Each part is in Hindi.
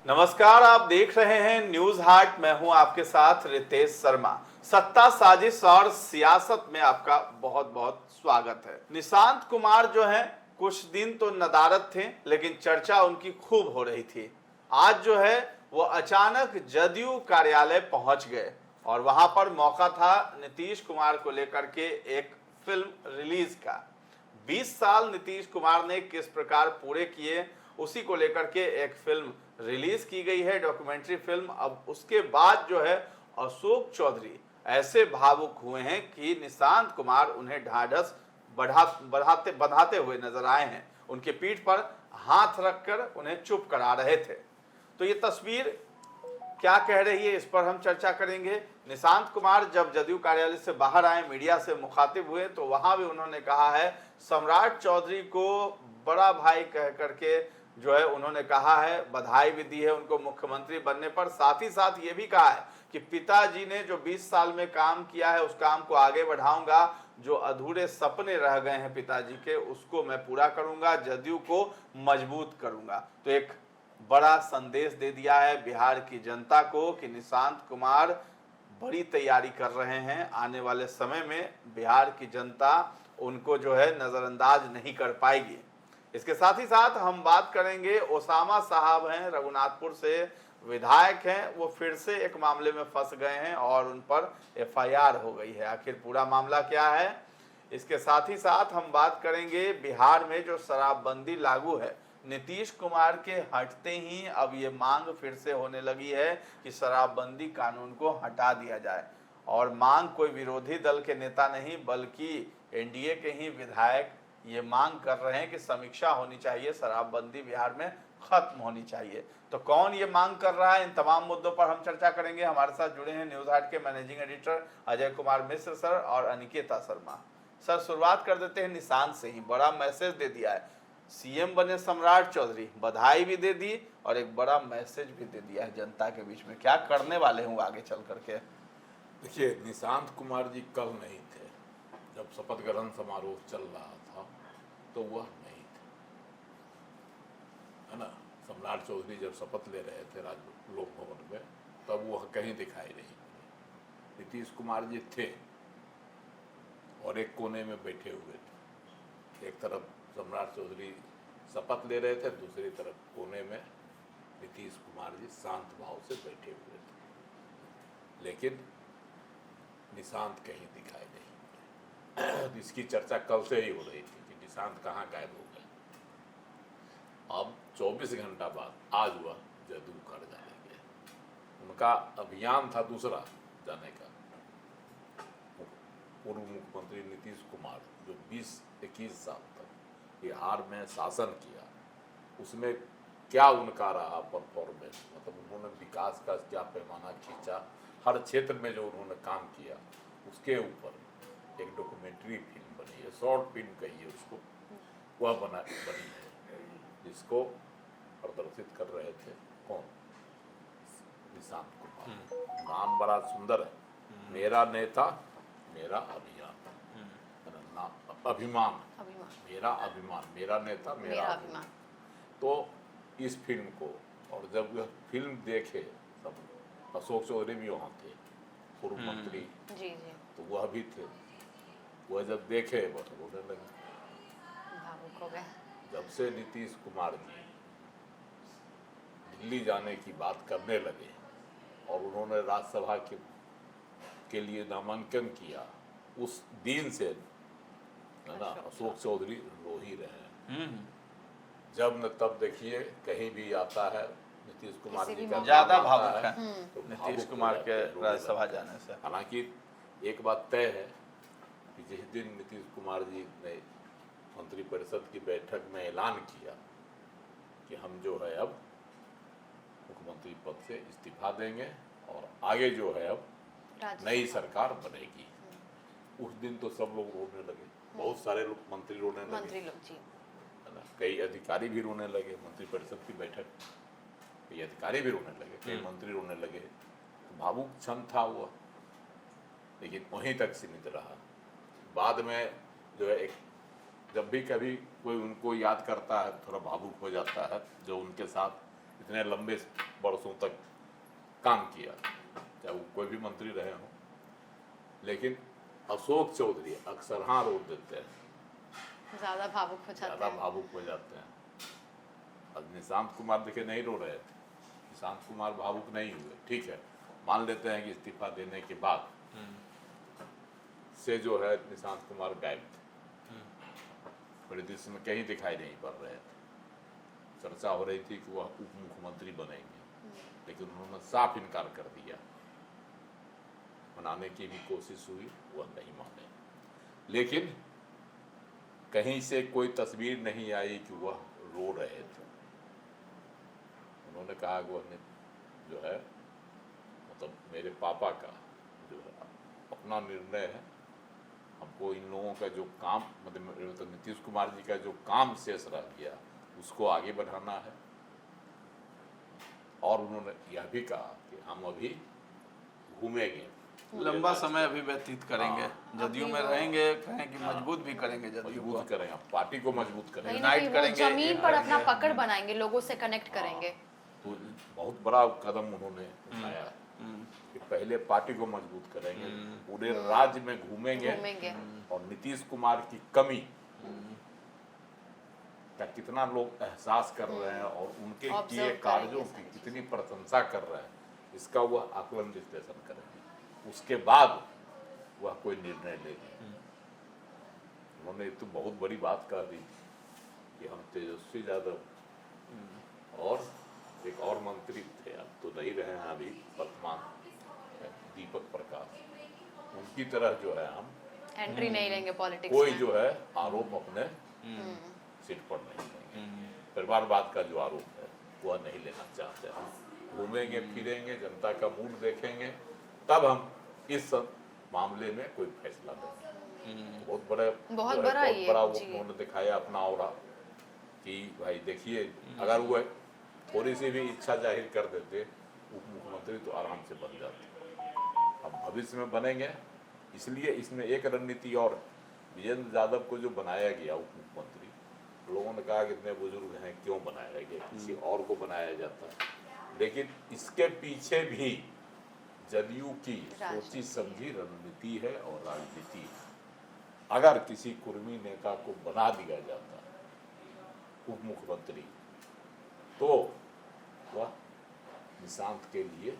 नमस्कार, आप देख रहे हैं न्यूज हाट। मैं हूं आपके साथ रितेश शर्मा। सत्ता साजिश और सियासत में आपका बहुत बहुत स्वागत है। निशांत कुमार जो हैं कुछ दिन तो नदारद थे, लेकिन चर्चा उनकी खूब हो रही थी। आज जो है वो अचानक जदयू कार्यालय पहुंच गए और वहां पर मौका था नीतीश कुमार को लेकर के एक फिल्म रिलीज का। 20 साल नीतीश कुमार ने किस प्रकार पूरे किए, उसी को लेकर के एक फिल्म रिलीज की गई है, डॉक्यूमेंट्री फिल्म। अब उसके बाद जो है अशोक चौधरी ऐसे भावुक हुए हैं कि निशांत कुमार उन्हें ढाढ़स बढ़ाते हुए नजर आए हैं। उनके पीठ पर हाथ रखकर उन्हें चुप करा रहे थे। तो ये तस्वीर क्या कह रही है, इस पर हम चर्चा करेंगे। निशांत कुमार जब जदयू कार्यालय से बाहर आए, मीडिया से मुखातिब हुए, तो वहां भी उन्होंने कहा है, सम्राट चौधरी को बड़ा भाई कह करके जो है उन्होंने कहा है, बधाई भी दी है उनको मुख्यमंत्री बनने पर। साथ ही साथ ये भी कहा है कि पिताजी ने जो 20 साल में काम किया है उस काम को आगे बढ़ाऊंगा, जो अधूरे सपने रह गए हैं पिताजी के उसको मैं पूरा करूंगा, जदयू को मजबूत करूंगा। तो एक बड़ा संदेश दे दिया है बिहार की जनता को कि निशांत कुमार बड़ी तैयारी कर रहे हैं। आने वाले समय में बिहार की जनता उनको जो है नजरअंदाज नहीं कर पाएगी। इसके साथ ही साथ हम बात करेंगे, ओसामा साहब हैं, रघुनाथपुर से विधायक हैं, वो फिर से एक मामले में फंस गए हैं और उन पर एफआईआर हो गई है। आखिर पूरा मामला क्या है, इसके साथ ही साथ हम बात करेंगे बिहार में जो शराबबंदी लागू है, नीतीश कुमार के हटते ही अब ये मांग फिर से होने लगी है कि शराबबंदी कानून को हटा दिया जाए। और मांग कोई विरोधी दल के नेता नहीं बल्कि एनडीए के ही विधायक ये मांग कर रहे हैं कि समीक्षा होनी चाहिए, शराबबंदी बिहार में खत्म होनी चाहिए। तो कौन ये मांग कर रहा है, इन तमाम मुद्दों पर हम चर्चा करेंगे। हमारे साथ जुड़े हैं न्यूज हाट के managing editor Ajay Kumar Mishra sir और अनिकेता शर्मा। सर, शुरुआत कर देते हैं निशांत से ही। बड़ा मैसेज दे दिया है, सीएम बने सम्राट चौधरी, बधाई भी दे दी और एक बड़ा मैसेज भी दे दिया है जनता के बीच में। क्या करने वाले हूँ आगे चल करके? देखिए, निशांत कुमार जी कल नहीं थे जब शपथ ग्रहण समारोह चल रहा था, तो वह नहीं थे, है ना। सम्राट चौधरी जब शपथ ले रहे थे लोक भवन में, तब वह कहीं दिखाई नहीं पड़े। नीतीश कुमार जी थे और एक कोने में बैठे हुए थे। एक तरफ सम्राट चौधरी शपथ ले रहे थे, दूसरी तरफ कोने में नीतीश कुमार जी शांत भाव से बैठे हुए थे, लेकिन निशांत कहीं दिखाई नहीं। इसकी चर्चा कल से ही हो रही थी कि निशांत कहाँ गायब हो गए। अब 24 घंटा बाद आज वह जदयू कार्यालय गए। उनका अभियान था दूसरा जाने का। पूर्व मुख्यमंत्री नीतीश कुमार जो 20-21 साल तक बिहार में शासन किया, उसमें क्या उनका रहा परफॉर्मेंस, मतलब उन्होंने विकास का क्या पैमाना खींचा, हर क्षेत्र में जो उन्होंने काम किया, उसके ऊपर एक डॉक्यूमेंट्री फिल्म बनी है, शॉर्ट फिल्म कहिए उसको, वह बनी है, जिसको प्रदर्शित कर रहे थे कौन? निशांत कुमार। नाम बड़ा सुंदर है, मेरा नेता मेरा अभियान, अभिमान, मेरा अभिमान, मेरा नेता मेरा अभिमान। तो इस फिल्म को, और जब यह फिल्म देखे सब, अशोक चौधरी भी वहाँ थे, पूर्व मंत्री जी, तो वह भी थे। वह जब देखे बस रोने लगे, भावुक हो गए। जब से नीतीश कुमार जी दिल्ली जाने की बात करने लगे और उन्होंने राज्यसभा के लिए नामांकन किया, उस दिन से है ना अशोक चौधरी रो ही रहे हैं। जब न तब देखिए कहीं भी आता है नीतीश कुमार जी का ज्यादा भावुक है तो नीतीश कुमार के राज्यसभा जाने से। हालांकि एक बात तय है कि जिस दिन नीतीश कुमार जी ने मंत्रिपरिषद की बैठक में ऐलान किया कि हम जो है अब मुख्यमंत्री पद से इस्तीफा देंगे और आगे जो है अब नई सरकार बनेगी, उस दिन तो सब लोग रोने लगे। बहुत सारे लोग मंत्री रोने लगे, है ना, कई अधिकारी भी रोने लगे। मंत्रिपरिषद की बैठक, कई अधिकारी भी रोने लगे, कई मंत्री रोने लगे। तो भावुक क्षण था वो, लेकिन वहीं तक सीमित रहा। बाद में जो है एक, जब भी कभी कोई उनको याद करता है थोड़ा भावुक हो जाता है, जो उनके साथ इतने लंबे वर्षों तक काम किया, चाहे वो कोई भी मंत्री रहे हों। लेकिन अशोक चौधरी अक्सर हाँ रोक देते हैं, ज्यादा भावुक हो जाते ज़्यादा हैं। भावुक हो जाते हैं। अब निशांत कुमार देखिए नहीं रो रहे थे, निशांत कुमार भावुक नहीं हुए, ठीक है, मान लेते हैं कि इस्तीफा देने के बाद से जो है निशांत कुमार गायब थे, बड़े दृश्य में कहीं दिखाई नहीं पड़ रहे थे। चर्चा हो रही थी कि वह उप मुख्यमंत्री बनेंगे, लेकिन उन्होंने साफ इनकार कर दिया। मनाने की भी कोशिश हुई, वह नहीं माने। लेकिन कहीं से कोई तस्वीर नहीं आई कि वह रो रहे थे। उन्होंने कहा कि वह जो है मतलब मेरे पापा का जो है अपना निर्णय है, हमको इन लोगों का जो काम मतलब नीतीश कुमार जी का जो काम शेष रह गया उसको आगे बढ़ाना है। और उन्होंने यह भी कहा कि हम अभी घूमेंगे, लंबा समय अभी व्यतीत करेंगे, जदयू में रहेंगे, कहें कि मजबूत भी करेंगे जदयू को। मजबूत करेंगे, पार्टी को मजबूत कहीं करेंगे। ना कहीं वो करेंगे, जमीन एक पर करेंगे। अपना पकड़ बनाएंगे, लोगों से कनेक्ट करेंगे। तो बहुत बड़ा कदम उन्होंने उठाया कि पहले पार्टी को मजबूत करेंगे, पूरे राज्य में घूमेंगे घूमेंगे। और नीतीश कुमार की कमी का कितना लोग एहसास कर रहे हैं और उनके Observe किए करेंगे कार्यों की सारी कितनी प्रशंसा कर रहे हैं, इसका वह आकलन विश्लेषण करेंगे। उसके बाद वह कोई निर्णय लेंगे। उन्होंने तो बहुत बड़ी बात कह दी कि हम तेजस्वी यादव और एक और मंत्री थे, अब तो नहीं रहे हैं अभी वर्तमान, दीपक प्रकाश, उनकी तरह जो है हम एंट्री नहीं लेंगे पॉलिटिक्स कोई में। जो है आरोप अपने सीट पर नहीं लेंगे। परिवारवाद का जो आरोप है वह नहीं लेना चाहते हम। घूमेंगे फिरेंगे, जनता का मूड देखेंगे, तब हम इस मामले में कोई फैसला लेंगे। बहुत बड़ा वो जी। उन्होंने दिखाया अपना और कि भाई देखिए, अगर वो थोड़ी सी भी इच्छा जाहिर कर देते उप मुख्यमंत्री तो आराम से बन जाते। अब भविष्य में बनेंगे, इसलिए इसमें एक रणनीति और, विजेंद्र यादव को जो बनाया गया उप मुख्यमंत्री, लोगों ने कहा कि इतने बुजुर्ग हैं क्यों बनाया गया, किसी और को बनाया जाता। लेकिन इसके पीछे भी जदयू की सोची समझी रणनीति है और राजनीति है। अगर किसी कुर्मी नेता को बना दिया जाता उप मुख्यमंत्री तो वह निशांत के लिए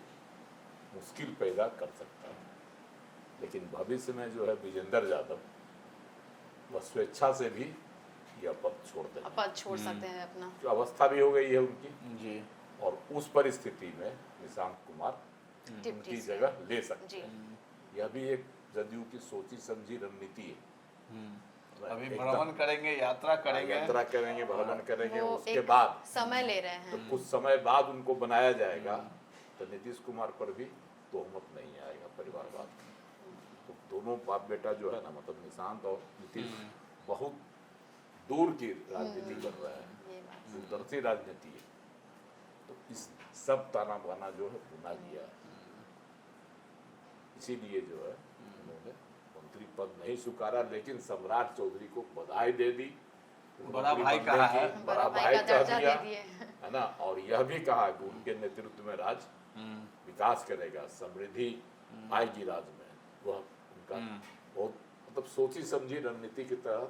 मुश्किल पैदा कर सकता है। लेकिन भविष्य में जो है विजेंद्र यादव वह स्वेच्छा से भी यह पद छोड़ देंगे, पद छोड़ सकते हैं अपना। जो अवस्था भी हो गई है उनकी जी। और उस परिस्थिति में निशांत कुमार डिप्टी उनकी से। जगह ले सकते जी। हैं। यह भी एक जदयू की सोची समझी रणनीति है। अभी एकदम भ्रमण करेंगे, यात्रा करेंगे, यात्रा करेंगे, भ्रमण करेंगे, वो उसके एक बाद समय ले रहे तो हैं। कुछ समय बाद उनको बनाया जाएगा तो नीतीश कुमार पर भी तोहमत नहीं आएगा परिवारवाद की। तो दोनों बाप बेटा जो है ना, मतलब निशांत और नीतीश बहुत दूर की राजनीति कर रहे हैं, ये बात। दूरदर्शी राजनीति है। तो इस सब ताना बाना जो है बुना गया है। इसीलिए जो है उन्होंने मंत्री पद नहीं स्वीकारा, लेकिन सम्राट चौधरी को बधाई दे दी, बड़ा मंत्री भाई बनने कहा की, है। बड़ा भाई भाई का कह दर्जा दिया, दे दिए। है ना। और यह भी कहा कि उनके नेतृत्व में राज्य विकास करेगा, समृद्धि आएगी राज्य में। वह उनका बहुत मतलब सोची समझी रणनीति की तरह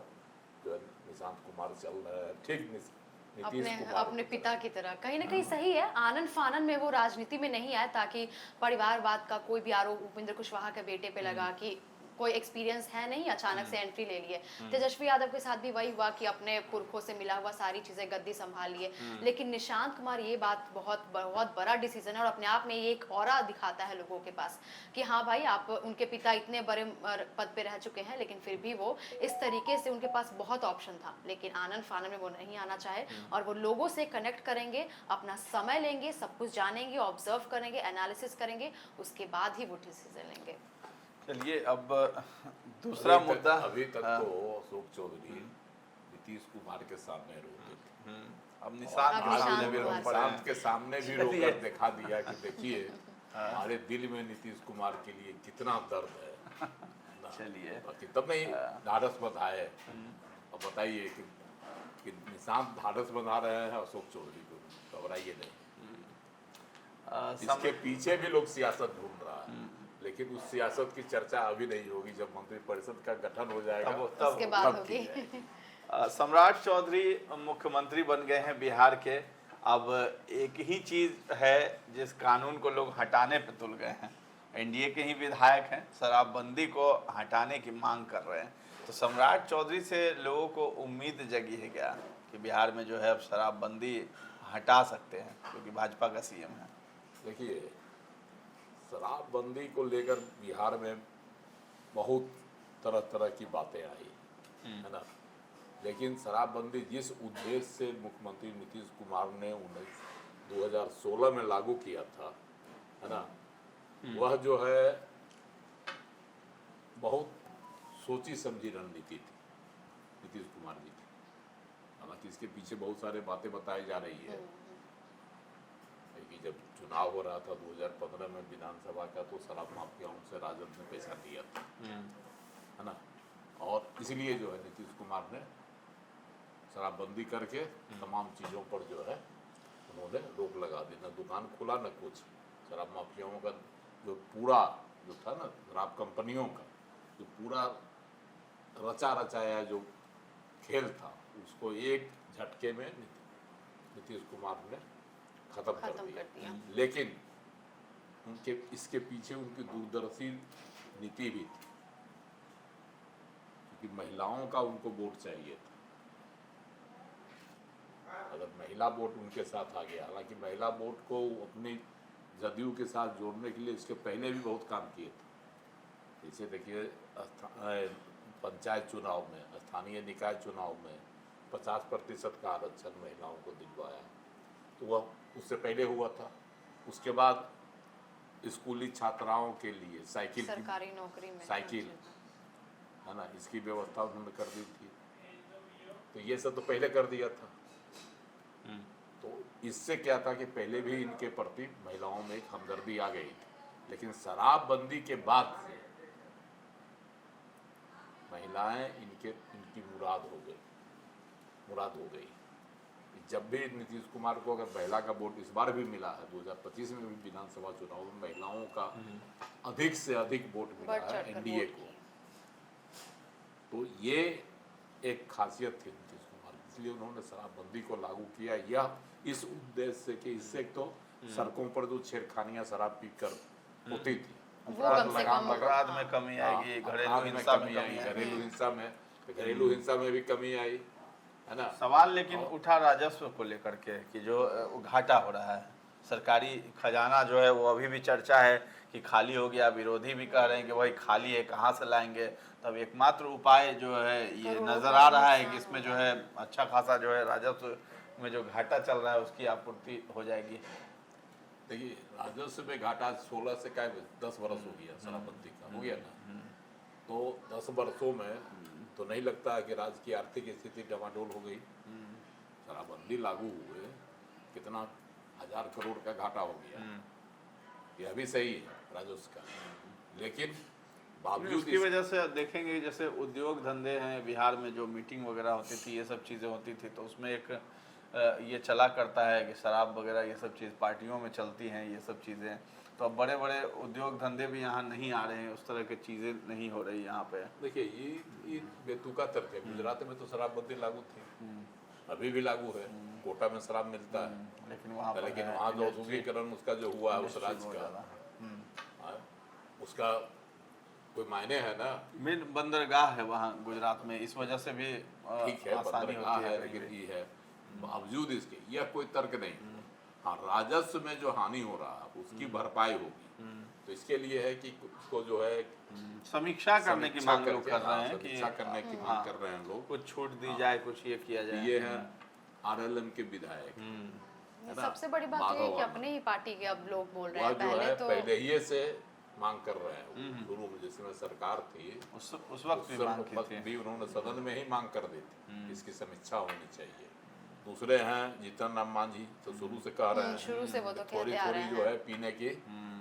जो है निशांत कुमार चल रहा है, ठीक नीतीश कुमार अपने पिता की तरह। कहीं ना कहीं सही है, आनन फानन में वो राजनीति में नहीं आए ताकि परिवारवाद का कोई भी आरोप उपेंद्र कुशवाहा के बेटे पे लगा कि कोई एक्सपीरियंस है नहीं, अचानक से एंट्री ले लिए। तेजस्वी यादव के साथ भी वही हुआ कि अपने पुरखों से मिला हुआ सारी चीजें गद्दी संभाल लिए। लेकिन निशांत कुमार, ये बात बहुत बहुत बड़ा डिसीजन है और अपने आप में ये एक ऑरा दिखाता है लोगों के पास कि हाँ भाई, आप उनके पिता इतने बड़े पद पे रह चुके हैं, लेकिन फिर भी वो इस तरीके से, उनके पास बहुत ऑप्शन था, लेकिन आनंद फानन में वो नहीं आना चाहे और वो लोगों से कनेक्ट करेंगे, अपना समय लेंगे, सब कुछ जानेंगे, ऑब्जर्व करेंगे, एनालिसिस करेंगे, उसके बाद ही वो डिसीजन लेंगे। चलिए अब दूसरा मुद्दा। अभी तक तो अशोक चौधरी नीतीश कुमार के सामने रोते थे, अब निशांत के सामने भी रो पड़े निशांत के सामने भी रोकर चलिए। दिखा दिया कि देखिए हमारे दिल में नीतीश कुमार के लिए कितना दर्द है ना। चलिए। बाकी तब नहीं ढाढ़स बंधाए। अब बताइए कि निशांत ढाढ़स बंधा रहे हैं अशोक चौधरी को, घबराइए नहीं। इसके पीछे भी लोग सियासत ढूंढ रहा है, लेकिन उस सियासत की चर्चा अभी नहीं होगी, जब मंत्रिपरिषद का गठन हो जाएगा उसके बाद तब होगी। की जाएगी। सम्राट चौधरी मुख्यमंत्री बन गए हैं बिहार के। अब एक ही चीज है जिस कानून को लोग हटाने पे तुल गए हैं, एनडीए के ही विधायक हैं, शराबबंदी को हटाने की मांग कर रहे हैं। तो सम्राट चौधरी से लोगों को उम्मीद जगी है क्या कि बिहार में जो है अब शराबबंदी हटा सकते हैं, क्योंकि भाजपा का सीएम है? देखिए, शराबबंदी को लेकर बिहार में बहुत तरह तरह की बातें आई है ना, लेकिन शराबबंदी जिस उद्देश्य से मुख्यमंत्री नीतीश कुमार ने 2016 में लागू किया था, है ना, वह जो है बहुत सोची समझी रणनीति थी नीतीश कुमार जी की। हालांकि इसके पीछे बहुत सारे बातें बताई जा रही है कि जब चुनाव हो रहा था 2015 में विधानसभा का, तो शराब माफियाओं से राजद ने पैसा दिया था, है ना, और इसलिए जो है नीतीश कुमार ने शराबबंदी करके तमाम चीज़ों पर जो है उन्होंने रोक लगा दी, न दुकान खुला न कुछ। शराब माफियाओं का जो पूरा जो था ना, शराब कंपनियों का जो पूरा रचा रचाया जो खेल था, उसको एक झटके में नीतीश कुमार ने खत्म कर दिया। लेकिन उनके इसके पीछे उनकी दूरदर्शी नीति भी थी, क्योंकि महिलाओं का उनको वोट चाहिए था। अगर महिला वोट उनके साथ आ गया, हालांकि महिला वोट को अपनी जदयू के साथ जोड़ने के लिए इसके पहले भी बहुत काम किए थे। जैसे देखिए, पंचायत चुनाव में, स्थानीय निकाय चुनाव में 50% का आरक्षण महिलाओं को दिलवाया, तो वह उससे पहले हुआ था। उसके बाद स्कूली छात्राओं के लिए साइकिल, सरकारी नौकरी में साइकिल, है ना, इसकी व्यवस्था उन्होंने कर दी थी। तो ये सब तो पहले कर दिया था। तो इससे क्या था कि पहले भी इनके प्रति महिलाओं में एक हमदर्दी आ गई थी, लेकिन शराबबंदी के बाद से महिलाएं इनकी मुराद हो गई। जब भी नीतीश कुमार को अगर महिला का वोट इस बार भी मिला है, 2025 में भी विधानसभा चुनाव में महिलाओं का अधिक से अधिक वोट मिला है एनडीए को, तो ये एक खासियत थी नीतीश कुमार की, इसलिए उन्होंने शराबबंदी को लागू किया, यह इस उद्देश्य से कि इससे तो सड़कों पर जो छेड़खानियां शराब पीकर होती थी, अपराध में कमी आएगी, घरेलू हिंसा में कमी आएगी, घरेलू हिंसा में भी कमी आई, है ना। सवाल लेकिन उठा राजस्व को लेकर के कि जो घाटा हो रहा है, सरकारी खजाना जो है वो अभी भी चर्चा है कि खाली हो गया। विरोधी भी कह रहे हैं कि वही खाली है, कहाँ से लाएंगे। तब एकमात्र उपाय जो है ये नजर आ रहा है कि इसमें जो है अच्छा खासा जो है राजस्व में जो घाटा चल रहा है उसकी आपूर्ति हो जाएगी। देखिए, राजस्व में घाटा 16 से 10 वर्ष हो गया, शराबबंदी का हो गया ना, तो 10 वर्षों में तो नहीं लगता है कि राज्य की आर्थिक स्थिति डमाडोल हो गई। शराबबंदी लागू हुए कितना 1000 करोड़ का घाटा हो गया, यह भी सही है राजस्व का, लेकिन बावजूद उसकी वजह से देखेंगे जैसे उद्योग धंधे हैं बिहार में, जो मीटिंग वगैरह होती थी, ये सब चीज़ें होती थी, तो उसमें एक ये चला करता है कि शराब वगैरह ये सब चीज़ पार्टियों में चलती हैं, ये सब चीज़ें। तो अब बड़े बड़े उद्योग धंधे भी यहाँ नहीं आ रहे हैं, उस तरह की चीज़ें नहीं हो रही यहाँ पे। देखिए, ये बेतुका तर्क है। गुजरात में तो शराबबंदी लागू थी, अभी भी लागू है, कोटा में शराब मिलता है, लेकिन वहाँ जो औद्योगिकरण उसका जो हुआ है उस राज्य का, उसका कोई मायने है ना। मेन बंदरगाह है वहाँ गुजरात में, इस वजह से भी ठीक है, बंदरगाह है, लेकिन ये है बावजूद इसके यह कोई तर्क नहीं। हाँ, राजस्व में जो हानि हो रहा है उसकी भरपाई होगी, तो इसके लिए है कि उसको जो है समीक्षा करने की मांग लोग कर रहे हैं, समीक्षा करने की मांग कर रहे हैं लोग, कुछ छूट दी जाए, कुछ ये किया जाए। ये है आरएलएम के विधायक, सबसे बड़ी बात ये है कि अपने ही पार्टी के अब लोग बोल रहे हैं, पहले ही से मांग कर रहे हैं। शुरू में जिस समय सरकार थी उस वक्त भी उन्होंने सदन में ही मांग कर दी थी, इसकी समीक्षा होनी चाहिए। दूसरे हैं जीतन राम मांझी, तो शुरू से कह रहे हैं शुरू से वो तो थोड़ी थोड़ी जो है पीने की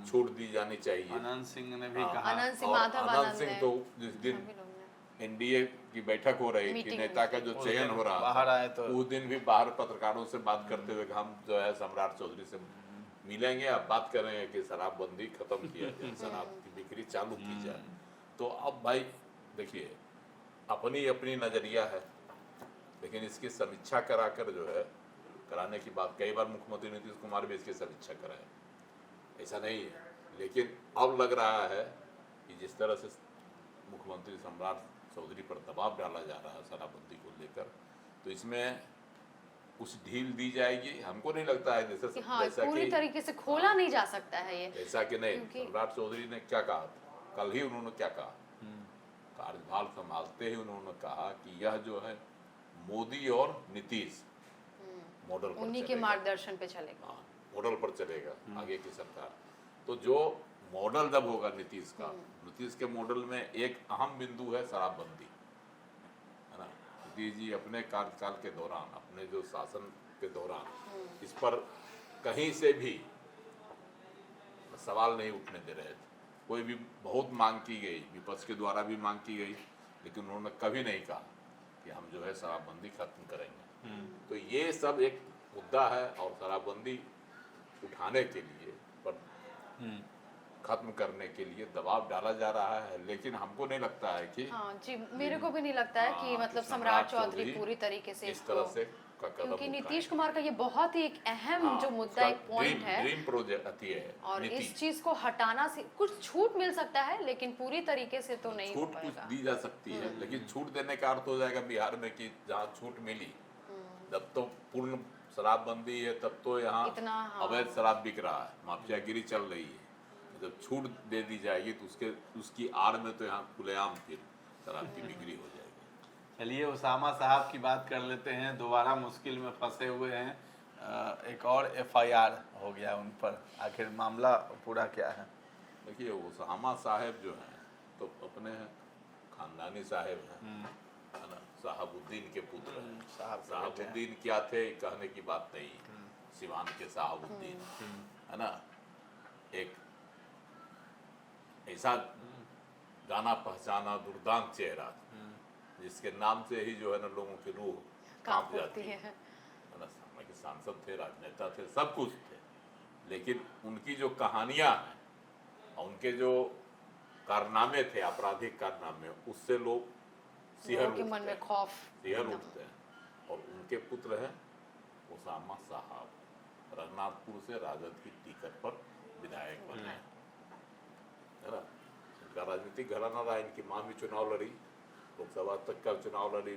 छूट दी जानी चाहिए। अनंत सिंह ने भी कहा, अनंत सिंह तो जिस दिन एनडीए की बैठक हो रही थी, नेता का जो चयन हो रहा बाहर आए तो उस दिन भी बाहर पत्रकारों से बात करते हुए हम जो है सम्राट चौधरी से मिलेंगे, अब बात करेंगे कि शराबबंदी खत्म किया जाए, शराब की बिक्री चालू की जाए। तो अब भाई देखिए, अपनी अपनी नजरिया है, लेकिन इसकी समीक्षा कराकर जो है कराने की बात, कई बार मुख्यमंत्री नीतीश कुमार भी इसकी समीक्षा कराए, ऐसा नहीं है। लेकिन अब लग रहा है कि जिस तरह से मुख्यमंत्री सम्राट चौधरी पर दबाव डाला जा रहा है शराबबंदी को लेकर, तो इसमें कुछ ढील दी जाएगी। हमको नहीं लगता है जैसे कि हाँ, जैसा पूरी कि तरीके से खोला नहीं जा सकता है ये, ऐसा कि नहीं। क्योंकि- सम्राट चौधरी ने क्या कहा था, कल ही उन्होंने क्या कहा, कार्यभार संभालते ही उन्होंने कहा कि यह जो है मोदी और नीतीश मॉडल पर उन्हीं के चलेगा। मार्गदर्शन पे चलेगा। हाँ, मॉडल पर चलेगा आगे की सरकार। तो जो मॉडल जब होगा नीतीश का, नीतीश के मॉडल में एक अहम बिंदु है शराबबंदी, है ना। नीतीश जी अपने कार्यकाल के दौरान, अपने जो शासन के दौरान इस पर कहीं से भी सवाल नहीं उठने दे रहे थे। कोई भी बहुत मांग की गई, विपक्ष के द्वारा भी मांग की गई, लेकिन उन्होंने कभी नहीं कहा कि हम जो है शराबबंदी खत्म करेंगे। तो ये सब एक मुद्दा है, और शराबबंदी उठाने के लिए पर खत्म करने के लिए दबाव डाला जा रहा है। लेकिन हमको नहीं लगता है कि हाँ जी, मेरे को भी नहीं लगता है कि हाँ, मतलब कि सम्राट सम्राट चौधरी चौधरी पूरी तरीके से इस तरह इसको- से का कदम क्योंकि नीतीश उठाएंगे। कुमार का ये बहुत ही एक अहम हाँ, जो मुद्दा, उसका एक पॉइंट है, ड्रीम प्रोजेक्ट है और नीति। इस चीज को हटाना से कुछ छूट मिल सकता है, लेकिन पूरी तरीके से तो नहीं हो छूट कुछ पाएगा। दी जा सकती है, लेकिन छूट देने का अर्थ हो जाएगा बिहार में कि जहाँ छूट मिली, जब तो पूर्ण शराबबंदी है तब तो यहाँ इतना, हाँ। अवैध शराब बिक रहा है, माफियागिरी चल रही है। जब छूट दे दी जाएगी तो उसकी आड़ में तो यहाँ खुलेआम फिर शराब की बिक्री हो जाएगी। चलिए उसामा साहब की बात कर लेते हैं, दोबारा मुश्किल में फंसे हुए हैं। एक और एफआईआर हो गया उन पर, आखिर मामला पूरा क्या है? देखिए उसामा साहब जो हैं तो अपने खानदानी साहब हैं, है ना, साहबुद्दीन के पुत्र हैं। साहबुद्दीन क्या थे कहने की बात नहीं, सिवान के साहबुद्दीन, है ना, एक ऐसा जाना पहचाना दुर्दांत चेहरा जिसके नाम से ही जो है ना लोगों की रूह कांप जाती है ना। समय के सांसद थे, राजनेता थे, सब कुछ थे, लेकिन उनकी जो कहानियां हैं और उनके जो कारनामे थे, आपराधिक कारनामे, उससे लोग लोगों के मन में खौफ सिहर उठते हैं। और उनके पुत्र हैं उसामा साहब, रघुनाथपुर से राजद की टिकट पर विधायक बने, है ना। इनका राजनीतिक घराना रहा, इनकी मां भी चुनाव लड़ी, लोकसभा तक का चुनाव लड़ी,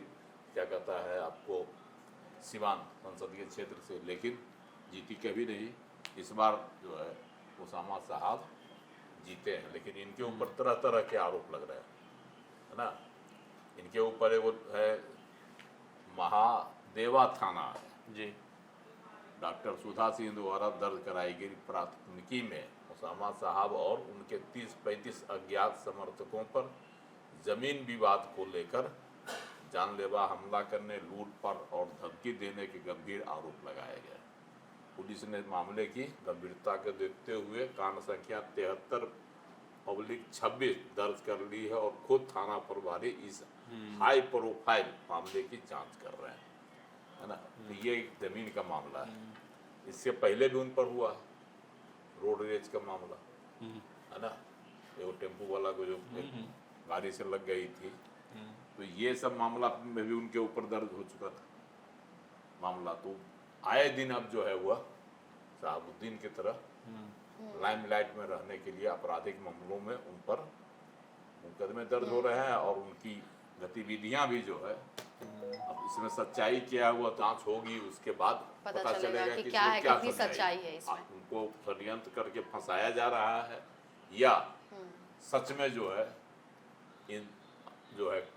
क्या कहता है आपको, सिवान संसदीय क्षेत्र से, लेकिन जीती कभी नहीं। इस बार जो है उसामा साहब जीते हैं, लेकिन इनके ऊपर तरह तरह के आरोप लग रहे हैं, है ना। इनके ऊपर वो है महादेवा थाना है जी, डॉक्टर सुधा सिंह द्वारा दर्ज कराई गई प्राथमिकी में उसामा साहब और उनके 30-35 अज्ञात समर्थकों पर जमीन विवाद को लेकर जानलेवा हमला करने, लूटपाट और धमकी देने के गंभीर आरोप लगाए गए। पुलिस ने मामले की गंभीरता को देखते हुए कांड संख्या 73/26 दर्ज कर ली है और खुद थाना प्रभारी इस हाई प्रोफाइल मामले की जांच कर रहे हैं, है ना। तो ये एक जमीन का मामला है, इससे पहले भी उन पर हुआ रोड रेज का मामला, है ना, वो टेम्पू वाला को जो गाड़ी से लग गई थी, तो ये सब मामला में भी उनके ऊपर दर्ज हो चुका था मामला। तो आए दिन अब जो है वह साहबुद्दीन की तरह लाइमलाइट में रहने के लिए आपराधिक मामलों में उन पर मुकदमे दर्ज हो रहे हैं, और उनकी गतिविधियां भी जो है, अब इसमें सच्चाई क्या हुआ जांच होगी, उसके बाद पता चलेगा कि इसमें क्या है, कितनी सच्चाई है इसमें। उनको षड्यंत्र करके फंसाया जा रहा है या सच में जो है इन जो है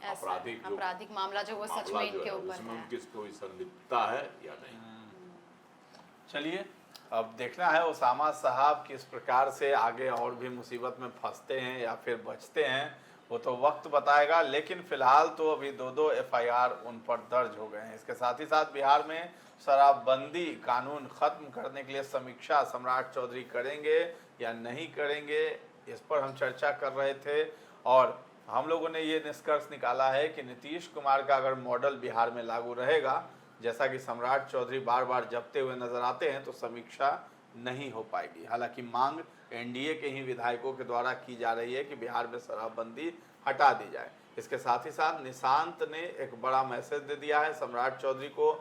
आपराधिक मामला जो वो सच में इनके ऊपर उसमें है। उनकी कोई संलिप्तता है या नहीं। चलिए अब देखना है उसामा साहब किस प्रकार से आगे और भी मुसीबत में फंसते हैं या फिर बचते हैं, वो तो वक्त बताएगा। लेकिन फिलहाल तो अभी 2 एफआईआर उन पर दर्ज हो गए हैं। इसके साथ ही साथ बिहार में शराबबंदी कानून खत्म करने के लिए समीक्षा सम्राट चौधरी करेंगे या नहीं करेंगे, इस पर हम चर्चा कर रहे थे। और हम लोगों ने ये निष्कर्ष निकाला है कि नीतीश कुमार का अगर मॉडल बिहार में लागू रहेगा, जैसा कि सम्राट चौधरी बार बार जपते हुए नजर आते हैं, तो समीक्षा नहीं हो पाएगी। हालांकि मांग एनडीए के ही विधायकों के द्वारा की जा रही है कि बिहार में शराबबंदी हटा दी जाए। इसके साथ ही साथ निशांत ने एक बड़ा मैसेज दे दिया है, सम्राट चौधरी को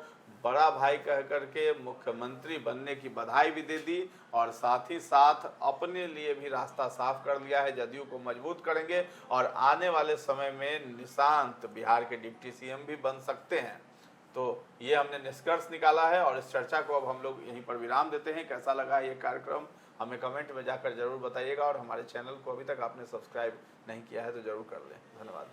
बड़ा भाई कह करके मुख्यमंत्री बनने की बधाई भी दे दी और साथ ही साथ अपने लिए भी रास्ता साफ कर लिया है, जदयू को मजबूत करेंगे और आने वाले समय में निशांत बिहार के डिप्टी सीएम भी बन सकते हैं। तो ये हमने निष्कर्ष निकाला है और इस चर्चा को अब हम लोग यहीं पर विराम देते हैं। कैसा लगा ये कार्यक्रम हमें कमेंट में जाकर जरूर बताइएगा और हमारे चैनल को अभी तक आपने सब्सक्राइब नहीं किया है तो जरूर कर लें। धन्यवाद।